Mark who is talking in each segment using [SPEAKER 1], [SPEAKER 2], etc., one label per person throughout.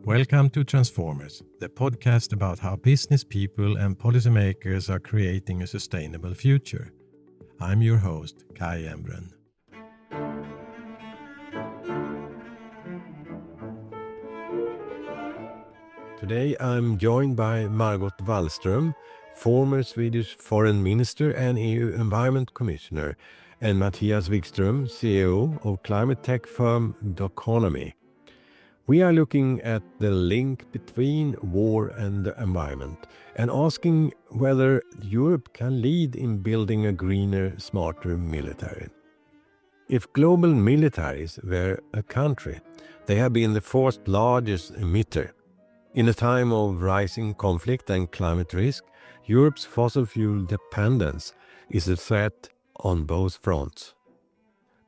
[SPEAKER 1] Welcome to Transformers, the podcast about how business people and policymakers are creating a sustainable future. I'm your host, Kai Embren. Today I'm joined by Margot Wallström, former Swedish Foreign Minister and EU Environment Commissioner, and Mathias Wikström, CEO of climate tech firm Doconomy. We are looking at the link between war and the environment and asking whether Europe can lead in building a greener, smarter military. If global militaries were a country, they have been the fourth largest emitter. In a time of rising conflict and climate risk, Europe's fossil fuel dependence is a threat on both fronts.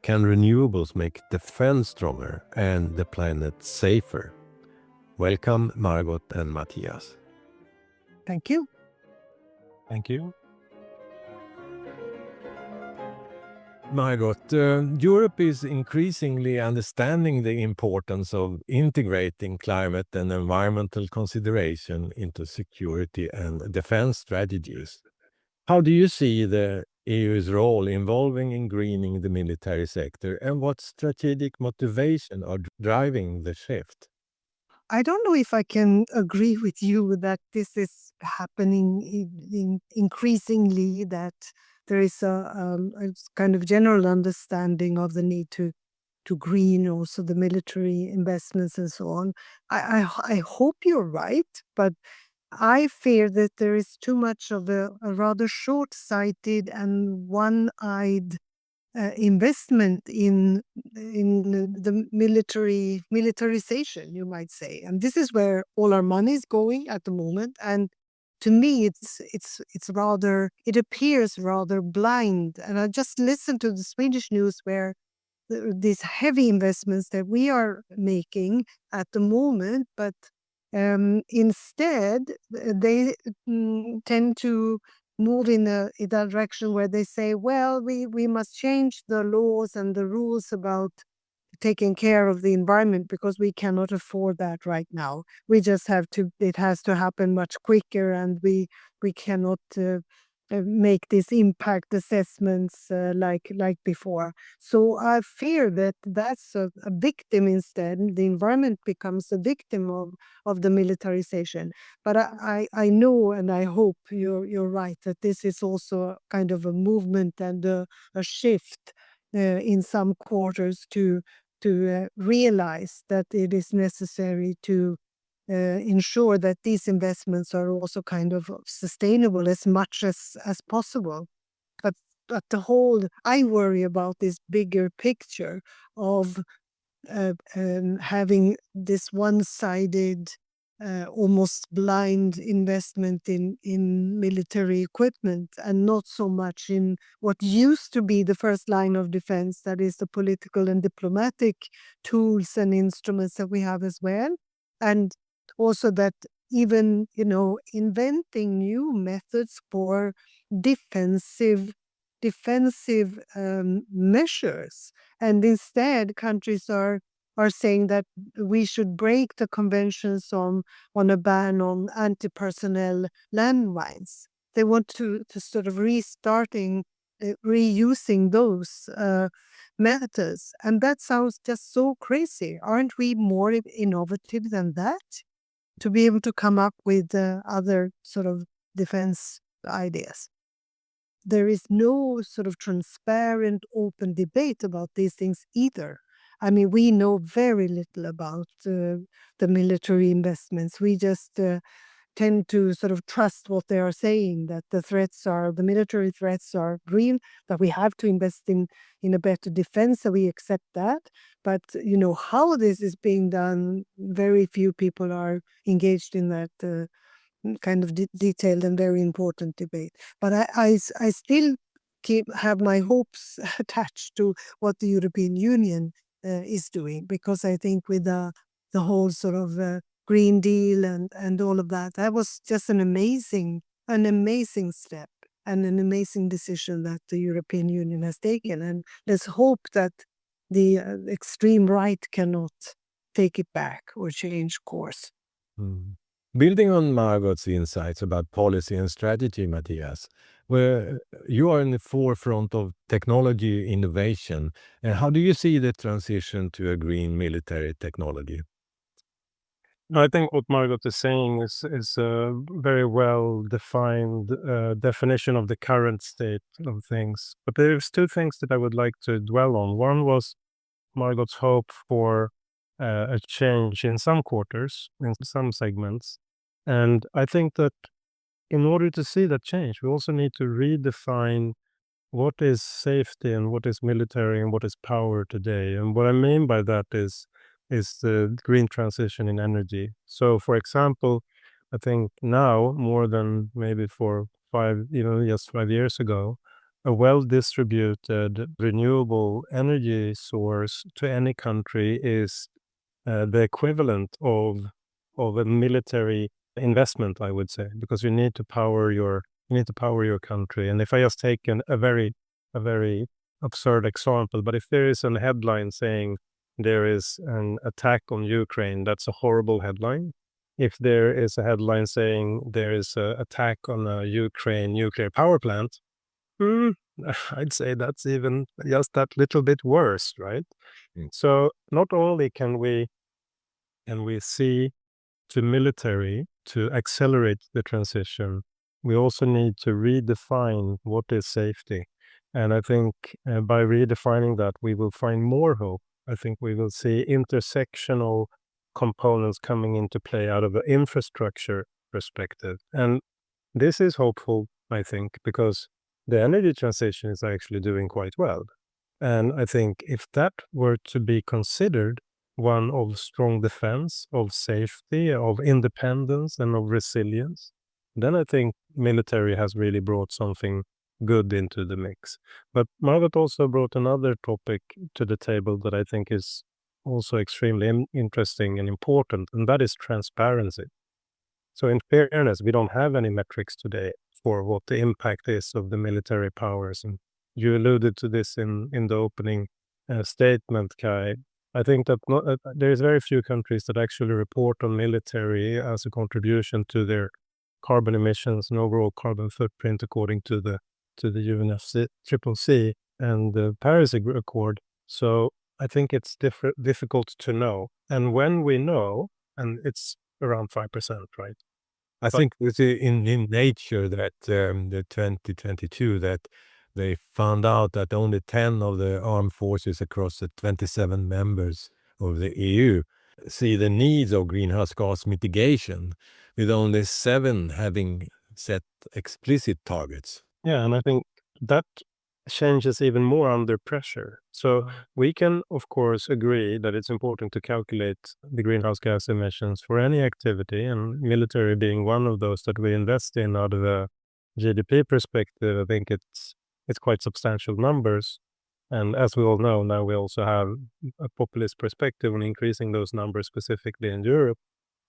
[SPEAKER 1] Can renewables make defense stronger and the planet safer? Welcome, Margot and Mathias.
[SPEAKER 2] Thank you.
[SPEAKER 1] Thank you. Margot, Europe is increasingly understanding the importance of integrating climate and environmental consideration into security and defense strategies. How do you see the EU's role involving in greening the military sector, and what strategic motivation are driving the shift?
[SPEAKER 2] I don't know if I can agree with you that this is happening increasingly, that there is a kind of general understanding of the need to green also the military investments and so on. I hope you're right, but I fear that there is too much of a rather short-sighted and one-eyed investment in the militarization, you might say, and this is where all our money is going at the moment. And to me, it appears rather blind. And I just listened to the Swedish news where these heavy investments that we are making at the moment, but instead they tend to move in a direction where they say, well, we must change the laws and the rules about taking care of the environment because we cannot afford that right now. We just have to, it has to happen much quicker, and we cannot make these impact assessments like before. So I fear that that's a victim instead. The environment becomes a victim of the militarization. But I know and I hope you're right that this is also kind of a movement and a shift in some quarters to realize that it is necessary to ensure that these investments are also kind of sustainable as much as possible. But the whole, I worry about this bigger picture of having this one-sided, almost blind investment in military equipment, and not so much in what used to be the first line of defense, that is the political and diplomatic tools and instruments that we have as well. And also that even, inventing new methods for defensive measures. And instead, countries are saying that we should break the conventions on a ban on anti-personnel landmines. They want to sort of reusing those methods. And that sounds just so crazy. Aren't we more innovative than that? To be able to come up with other sort of defense ideas. There is no sort of transparent, open debate about these things either. I mean, we know very little about the military investments. We just tend to sort of trust what they are saying, that the military threats are real, that we have to invest in a better defense, so we accept that. But, how this is being done, very few people are engaged in that kind of detailed and very important debate. But I still have my hopes attached to what the European Union is doing, because I think with the whole sort of Green Deal and all of that, that was just an amazing step and an amazing decision that the European Union has taken. And let's hope that the extreme right cannot take it back or change course.
[SPEAKER 1] Mm. Building on Margot's insights about policy and strategy, Matthias, where you are in the forefront of technology innovation, and how do you see the transition to a green military technology?
[SPEAKER 3] I think what Margot is saying is a very well defined definition of the current state of things. But there's two things that I would like to dwell on. One was Margot's hope for a change in some quarters, in some segments. And I think that in order to see that change, we also need to redefine what is safety and what is military and what is power today. And what I mean by that is the green transition in energy. So, for example, I think now more than maybe for just 5 years ago, a well-distributed renewable energy source to any country is the equivalent of a military investment, I would say, because you need to power your country. And if I just take a very absurd example, but if there is a headline saying there is an attack on Ukraine, that's a horrible headline. If there is a headline saying there is an attack on a Ukraine nuclear power plant, I'd say that's even just that little bit worse, right? So not only can we see to military to accelerate the transition, we also need to redefine what is safety. And I think by redefining that, we will find more hope. I think we will see intersectional components coming into play out of an infrastructure perspective. And this is hopeful, I think, because the energy transition is actually doing quite well. And I think if that were to be considered one of strong defense, of safety, of independence, and of resilience, then I think military has really brought something good into the mix. But Margot also brought another topic to the table that I think is also extremely interesting and important, and that is transparency. So in fairness, we don't have any metrics today for what the impact is of the military powers. And you alluded to this in the opening statement, Kai. I think that there's very few countries that actually report on military as a contribution to their carbon emissions and overall carbon footprint according to the UNFCCC and the Paris Accord. So I think it's difficult to know. And when we know, and it's around 5%, right?
[SPEAKER 1] I think it's in Nature that the 2022 that they found out that only 10 of the armed forces across the 27 members of the EU see the needs of greenhouse gas mitigation, with only 7 having set explicit targets.
[SPEAKER 3] Yeah, and I think that changes even more under pressure. So we can, of course, agree that it's important to calculate the greenhouse gas emissions for any activity, and military being one of those that we invest in out of a GDP perspective. I think it's quite substantial numbers. And as we all know, now we also have a populist perspective on increasing those numbers specifically in Europe.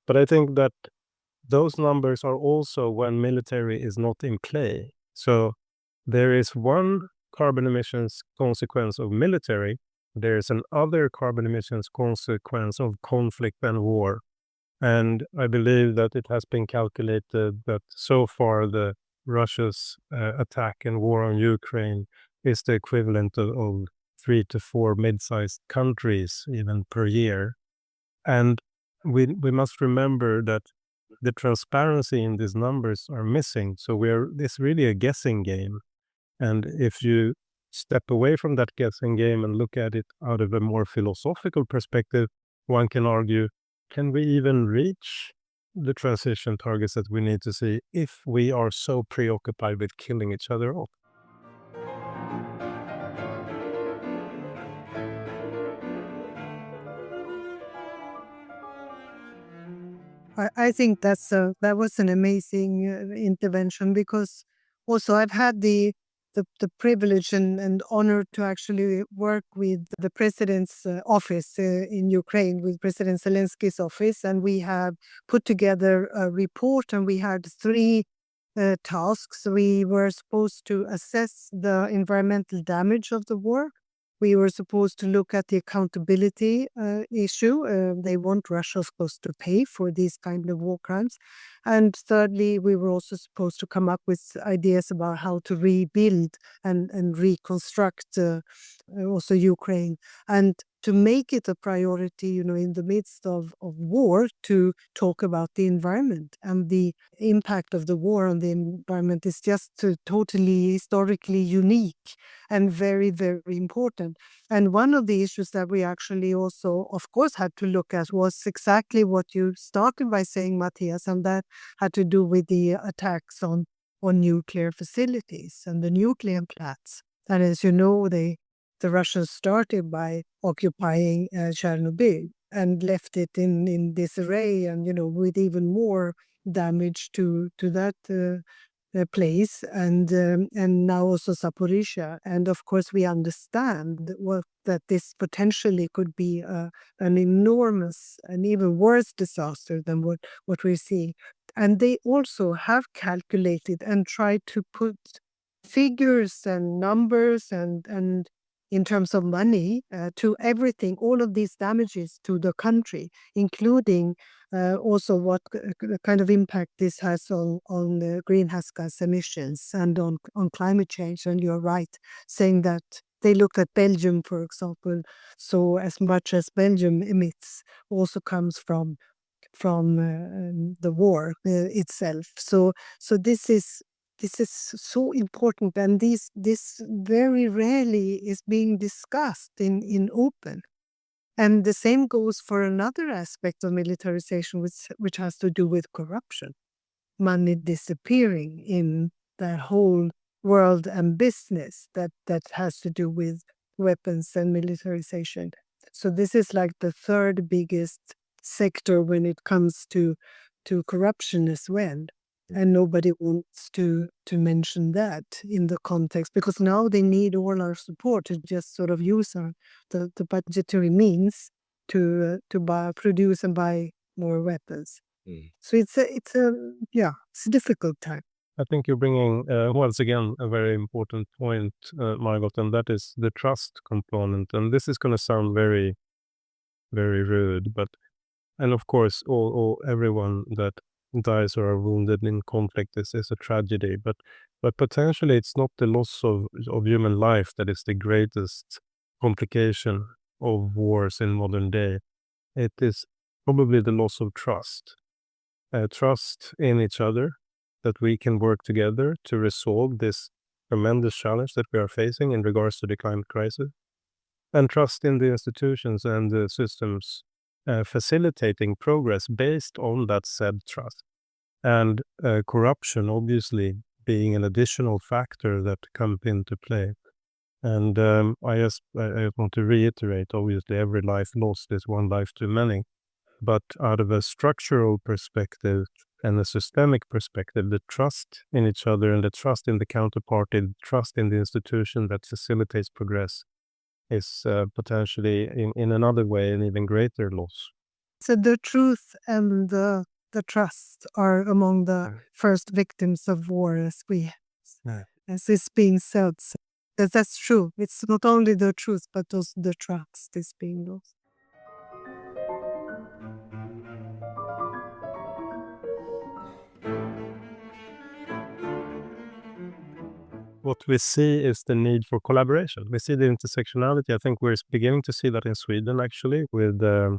[SPEAKER 3] But I think that those numbers are also when military is not in play. So there is one carbon emissions consequence of military, there's another carbon emissions consequence of conflict and war. And I believe that it has been calculated that so far the Russia's attack and war on Ukraine is the equivalent of 3 to 4 mid-sized countries even per year. And we must remember that the transparency in these numbers are missing. So it's really a guessing game. And if you step away from that guessing game and look at it out of a more philosophical perspective, one can argue, can we even reach the transition targets that we need to see if we are so preoccupied with killing each other off?
[SPEAKER 2] I think that was an amazing intervention, because also I've had the privilege and honor to actually work with the president's office in Ukraine, with President Zelensky's office, and we have put together a report, and we had 3 tasks. We were supposed to assess the environmental damage of the war. We were supposed to look at the accountability issue. They want Russia, of course, to pay for these kind of war crimes. And thirdly, we were also supposed to come up with ideas about how to rebuild and reconstruct also Ukraine, and to make it a priority, in the midst of war, to talk about the environment. And the impact of the war on the environment is just totally historically unique and very, very important. And one of the issues that we actually also, of course, had to look at was exactly what you started by saying, Matthias, and that had to do with the attacks on nuclear facilities and the nuclear plants. And as you know, the Russians started by occupying Chernobyl and left it in disarray, and with even more damage to that place, and now also Zaporizhia. And of course, we understand that this potentially could be an enormous and even worse disaster than what we're seeing. And they also have calculated and tried to put figures and numbers and in terms of money to everything, all of these damages to the country, including also what kind of impact this has on the greenhouse gas emissions and on climate change. And you're right, saying that they looked at Belgium, for example. So as much as Belgium emits also comes from the war itself. So this is so important, and this very rarely is being discussed in open. And the same goes for another aspect of militarization, which has to do with corruption, money disappearing in the whole world, and business that has to do with weapons and militarization. So this is like the third biggest sector when it comes to corruption as well. And nobody wants to mention that in the context, because now they need all our support to just sort of use the budgetary means to produce and buy more weapons. So it's a difficult time.
[SPEAKER 3] I think you're bringing, once again, a very important point, Margot, and that is the trust component. And this is going to sound very, very rude, and of course, everyone that dies or are wounded in conflict is a tragedy. But potentially, it's not the loss of human life that is the greatest complication of wars in modern day. It is probably the loss of trust. Trust in each other, that we can work together to resolve this tremendous challenge that we are facing in regards to the climate crisis, and trust in the institutions and the systems facilitating progress based on that said trust. And corruption, obviously, being an additional factor that comes into play. And I just want to reiterate, obviously, every life lost is one life too many. But out of a structural perspective and a systemic perspective, the trust in each other and the trust in the counterparty, the trust in the institution that facilitates progress is potentially in another way an even greater loss.
[SPEAKER 2] So the truth and the trust are among the first victims of war, as is being said. So that's true. It's not only the truth, but also the trust is being lost.
[SPEAKER 3] What we see is the need for collaboration. We see the intersectionality. I think we're beginning to see that in Sweden, actually, with the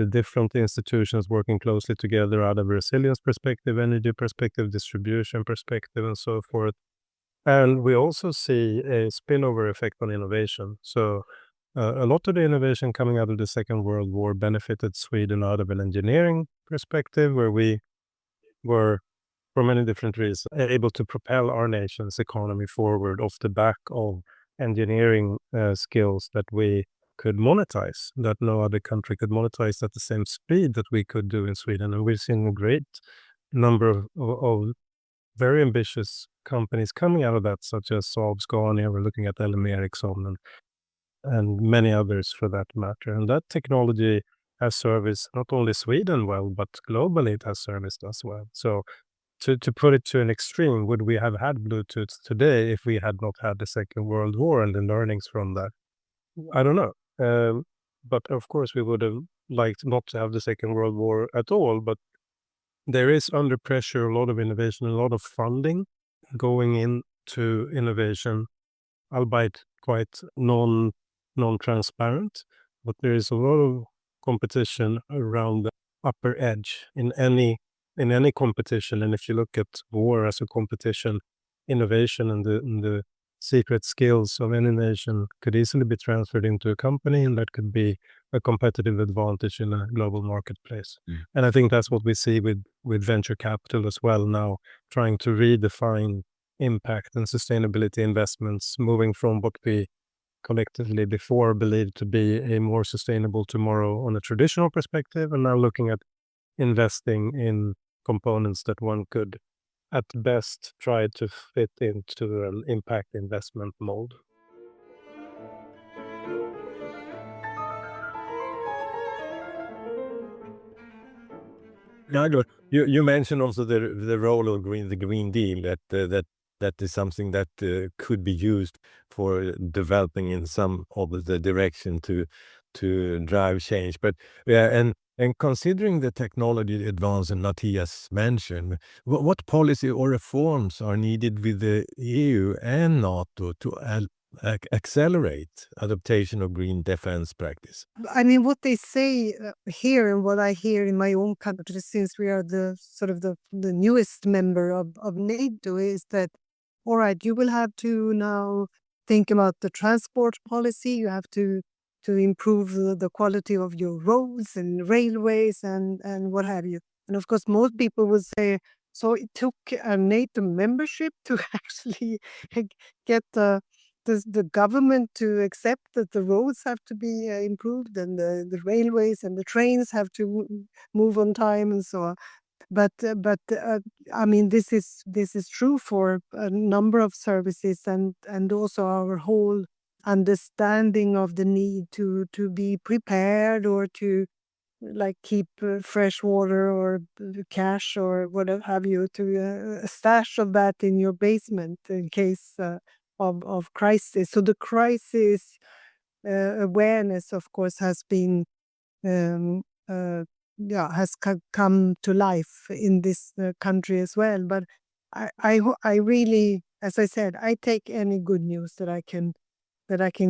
[SPEAKER 3] different institutions working closely together out of a resilience perspective, energy perspective, distribution perspective, and so forth. And we also see a spillover effect on innovation. So a lot of the innovation coming out of the Second World War benefited Sweden out of an engineering perspective, where we were, for many different reasons, able to propel our nation's economy forward off the back of engineering skills that we could monetize, that no other country could monetize at the same speed that we could do in Sweden. And we've seen a great number of very ambitious companies coming out of that, such as Saab, Scania. We're looking at LM Ericsson and many others for that matter. And that technology has serviced not only Sweden well, but globally it has serviced us well. So to put it to an extreme, would we have had Bluetooth today if we had not had the Second World War and the learnings from that? I don't know. But of course, we would have liked not to have the Second World War at all. But there is under pressure a lot of innovation, a lot of funding going into innovation, albeit quite non-transparent. But there is a lot of competition around the upper edge in any competition. And if you look at war as a competition, innovation and the secret skills of any nation could easily be transferred into a company, and that could be a competitive advantage in a global marketplace. And I think that's what we see with venture capital as well now, trying to redefine impact and sustainability investments, moving from what we collectively before believed to be a more sustainable tomorrow on a traditional perspective, and now looking at investing in components that one could at best try to fit into an impact investment mold.
[SPEAKER 1] Now, you mentioned also the role of the Green Deal, that is something that could be used for developing in some of the direction to drive change. But yeah, and considering the technology advance that Mathias mentioned, what policy or reforms are needed with the EU and NATO to accelerate adaptation of green defense practice?
[SPEAKER 2] I mean, what they say here and what I hear in my own country, since we are the sort of the newest member of NATO, is that, all right, you will have to now think about the transport policy. You have to improve the quality of your roads and railways and what have you. And of course, most people would say, so it took a NATO membership to actually get the government to accept that the roads have to be improved and the railways and the trains have to move on time and so on. But I mean, this is true for a number of services and also our whole understanding of the need to be prepared or to like keep fresh water or cash or whatever have you, to a stash of that in your basement in case of crisis. So the crisis awareness, of course, has been um, has come to life in this country as well. But I really, as I said, I take any good news that I can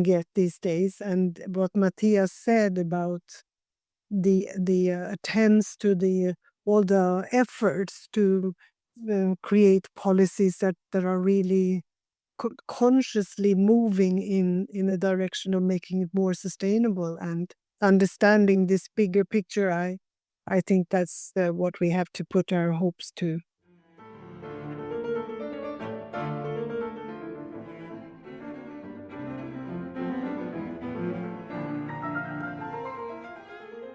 [SPEAKER 2] get these days. And what Mathias said about the attends to all the efforts to create policies that are really consciously moving in a direction of making it more sustainable and understanding this bigger picture. I think that's what we have to put our hopes to.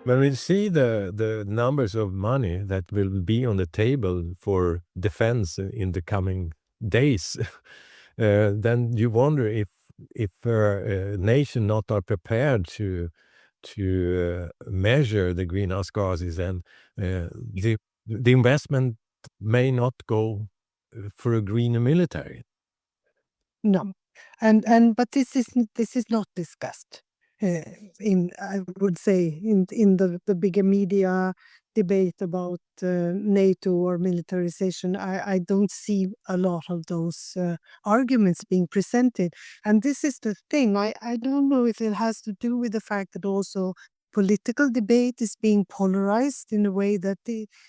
[SPEAKER 1] When we see the numbers of money that will be on the table for defense in the coming days, then you wonder if a nation not are prepared to measure the greenhouse gases, and the investment may not go for a greener military.
[SPEAKER 2] No, and but this is not discussed in, I would say, in the bigger media debate about NATO or militarization. I don't see a lot of those arguments being presented, and this is the thing. I don't know if it has to do with the fact that also political debate is being polarized in a way that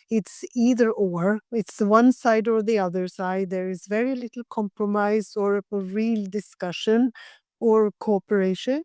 [SPEAKER 2] it's either or. It's the one side or the other side. There is very little compromise or a real discussion or cooperation.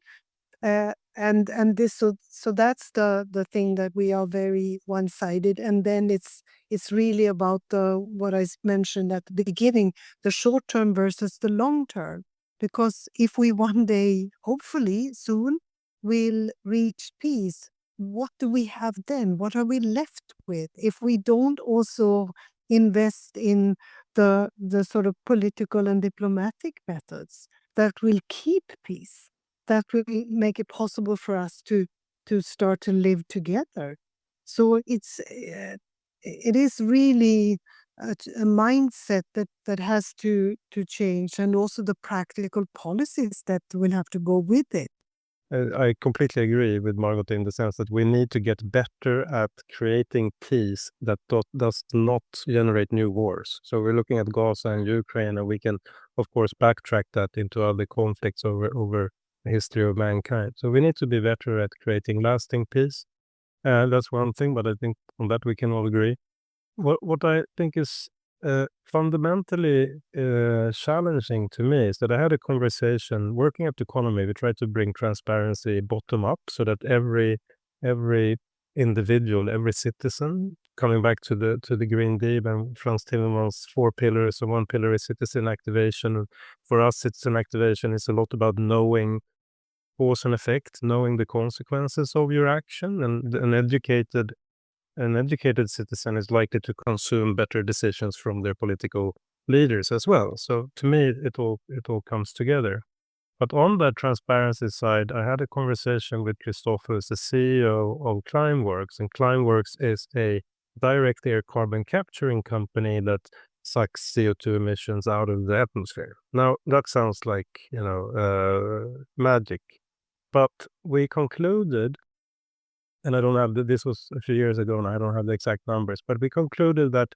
[SPEAKER 2] And this, so that's the thing, that we are very one-sided. And then it's really about what I mentioned at the beginning, the short term versus the long term. Because if we one day, hopefully soon, will reach peace, what do we have then? What are we left with if we don't also invest in the sort of political and diplomatic methods that will keep peace, that will make it possible for us to start to live together? So it is really a mindset that has to change, and also the practical policies that will have to go with it.
[SPEAKER 3] I completely agree with Margot in the sense that we need to get better at creating peace that does not generate new wars. So we're looking at Gaza and Ukraine, and we can, of course, backtrack that into other conflicts over the history of mankind. So we need to be better at creating lasting peace. That's one thing, but I think on that we can all agree. What I think is fundamentally challenging to me is that I had a conversation working at the economy. We tried to bring transparency bottom up so that every individual, every citizen, coming back to the Green Deal and Frans Timmermans' 4 pillars. So one pillar is citizen activation. For us, citizen activation is a lot about knowing cause and effect, knowing the consequences of your action, and an educated citizen is likely to consume better decisions from their political leaders as well. So to me, it all comes together. But on that transparency side, I had a conversation with Christopher, who's the CEO of Climeworks, and Climeworks is a direct air carbon capturing company that sucks CO2 emissions out of the atmosphere. Now, that sounds like, magic. But we concluded, and I don't have this was a few years ago, and I don't have the exact numbers, but we concluded that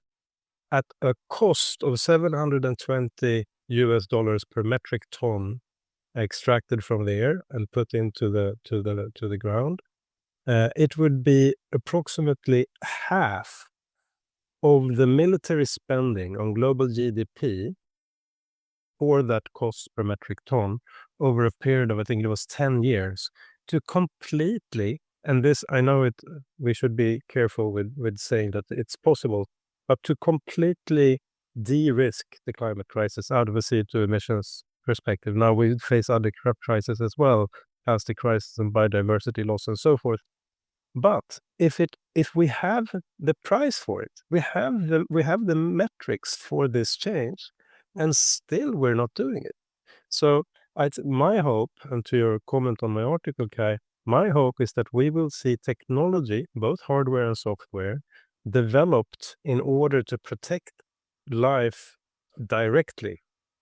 [SPEAKER 3] at a cost of $720 per metric ton extracted from the air and put into the ground, it would be approximately half of the military spending on global GDP for that cost per metric ton over a period of, I think it was 10 years, to completely, and this, I know it, we should be careful with saying that it's possible, but to completely de-risk the climate crisis out of a CO2 emissions perspective. Now we face other crises as well, as the crisis in biodiversity loss and so forth. But if we have the price for it, we have the metrics for this change, and still we're not doing it. So my hope, and to your comment on my article, Kai, my hope is that we will see technology, both hardware and software, developed in order to protect life directly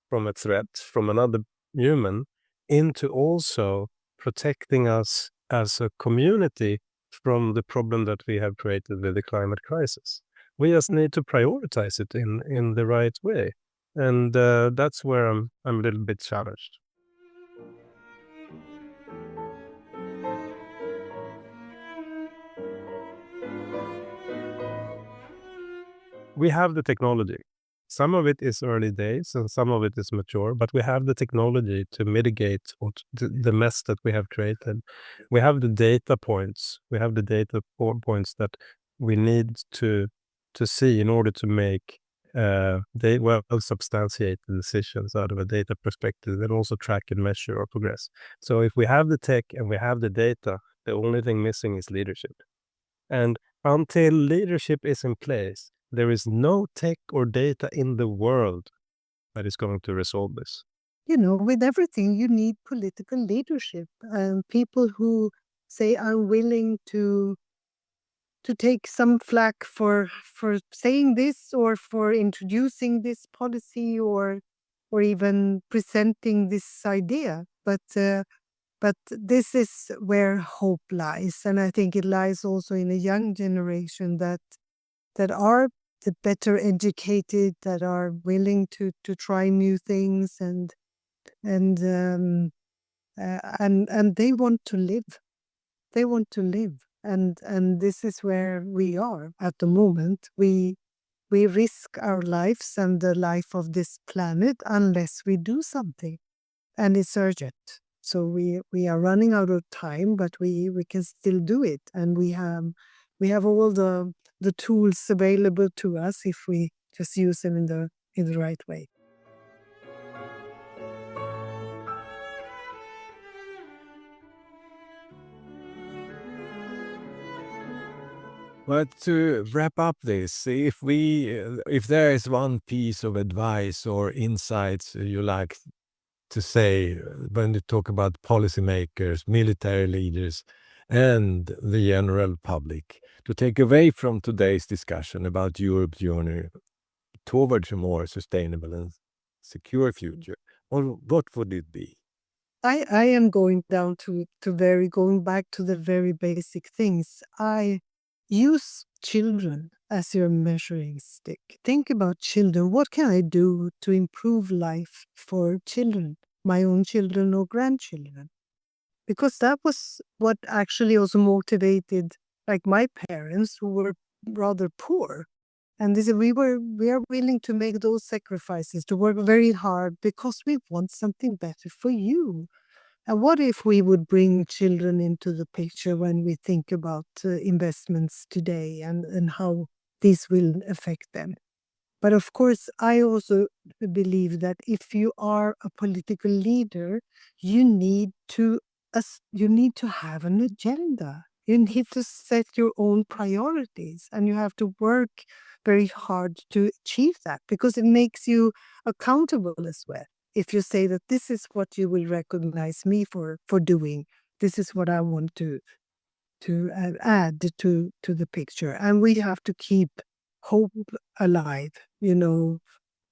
[SPEAKER 3] from a threat from another human, into also protecting us as a community from the problem that we have created with the climate crisis. We just need to prioritize it in the right way. And that's where I'm a little bit challenged. We have the technology. Some of it is early days and some of it is mature, but we have the technology to mitigate the mess that we have created. We have the data points. We have the data points that we need to see in order to make substantiate the decisions out of a data perspective, and also track and measure our progress. So if we have the tech and we have the data, the only thing missing is leadership. And until leadership is in place, there is no tech or data in the world that is going to resolve this.
[SPEAKER 2] With everything, you need political leadership, and people who say are willing to take some flack for saying this, or for introducing this policy, or even presenting this idea. But this is where hope lies, and I think it lies also in a young generation that are the better educated, that are willing to try new things, and they want to live. They want to live. And this is where we are at the moment. We risk our lives and the life of this planet unless we do something, and it's urgent. So we are running out of time, but we can still do it, and we have all the tools available to us if we just use them in the right way.
[SPEAKER 1] But to wrap up this, if there is one piece of advice or insights you like to say when you talk about policymakers, military leaders, and the general public, to take away from today's discussion about Europe's journey towards a more sustainable and secure future, what would it be?
[SPEAKER 2] I am going down to going back to the very basic things. I use children as your measuring stick. Think about children. What can I do to improve life for children, my own children or grandchildren? Because that was what actually also motivated, like my parents who were rather poor. And they said we are willing to make those sacrifices, to work very hard because we want something better for you. And what if we would bring children into the picture when we think about investments today and how this will affect them? But of course, I also believe that if you are a political leader, you need to you need to have an agenda. You need to set your own priorities, and you have to work very hard to achieve that because it makes you accountable as well. If you say that this is what you will recognize me for doing, this is what I want to add to the picture, and we have to keep hope alive.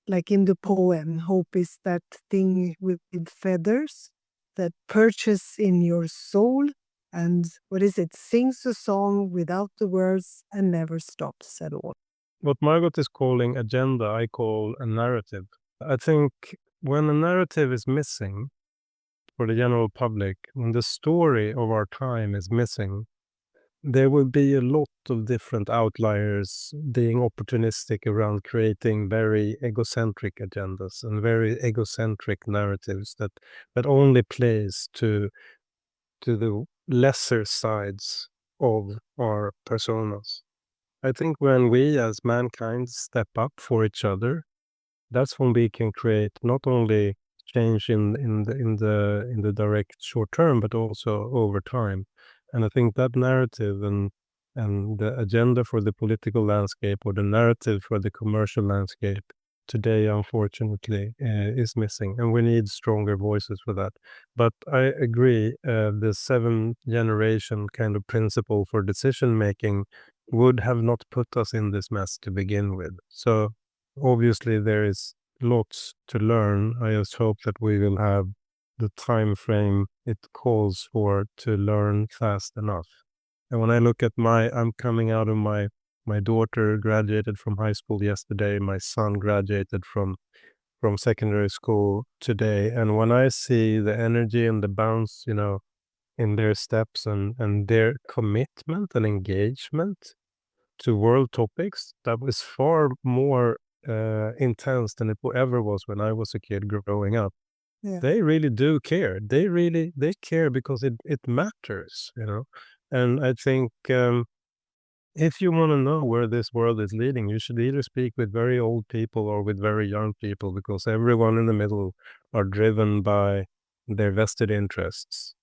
[SPEAKER 2] Like in the poem, hope is that thing with feathers that perches in your soul, and what is it? Sings a song without the words and never stops at all.
[SPEAKER 3] What Margot is calling agenda, I call a narrative. I think when a narrative is missing for the general public, when the story of our time is missing, there will be a lot of different outliers being opportunistic around creating very egocentric agendas and very egocentric narratives that only plays to the lesser sides of our personas. I think when we as mankind step up for each other, that's when we can create not only change in the direct short term, but also over time. And I think that narrative and the agenda for the political landscape or the narrative for the commercial landscape today, unfortunately, is missing, and we need stronger voices for that. But I agree, the 7-generation kind of principle for decision making would have not put us in this mess to begin with. So obviously there is lots to learn. I just hope that we will have the time frame it calls for to learn fast enough. And when I look at I'm coming out of my daughter graduated from high school yesterday. My son graduated from secondary school today. And when I see the energy and the bounce, in their steps and their commitment and engagement to world topics, that was far more intense than it ever was when I was a kid growing up.
[SPEAKER 2] Yeah.
[SPEAKER 3] They really do care. They care because it matters, And I think if you want to know where this world is leading, you should either speak with very old people or with very young people, because everyone in the middle are driven by their vested interests.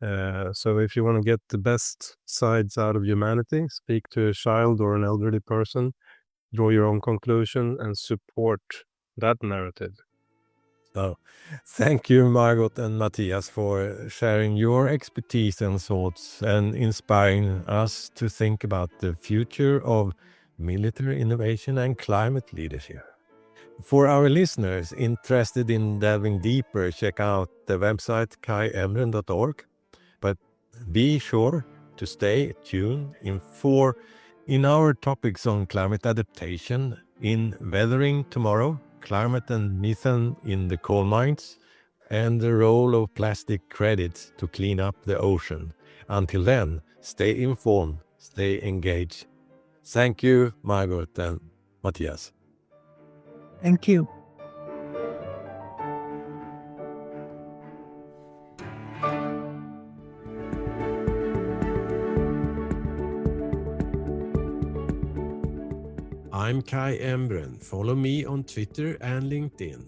[SPEAKER 3] So if you want to get the best sides out of humanity, speak to a child or an elderly person, draw your own conclusion, and support that narrative.
[SPEAKER 1] So, thank you, Margot and Mathias, for sharing your expertise and thoughts and inspiring us to think about the future of military innovation and climate leadership. For our listeners interested in delving deeper, check out the website kaiemren.org. But be sure to stay tuned in our topics on climate adaptation, in Weathering Tomorrow, climate and methane in the coal mines, and the role of plastic credits to clean up the ocean. Until then, stay informed, stay engaged. Thank you, Margot and Mathias.
[SPEAKER 2] Thank you.
[SPEAKER 1] I'm Kai Embren. Follow me on Twitter and LinkedIn,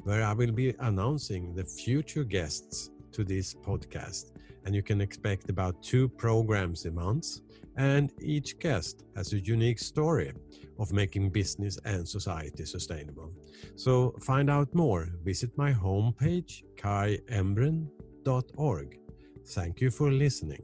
[SPEAKER 1] where I will be announcing the future guests to this podcast. And you can expect about 2 programs a month. And each guest has a unique story of making business and society sustainable. So find out more. Visit my homepage, kaiembren.org. Thank you for listening.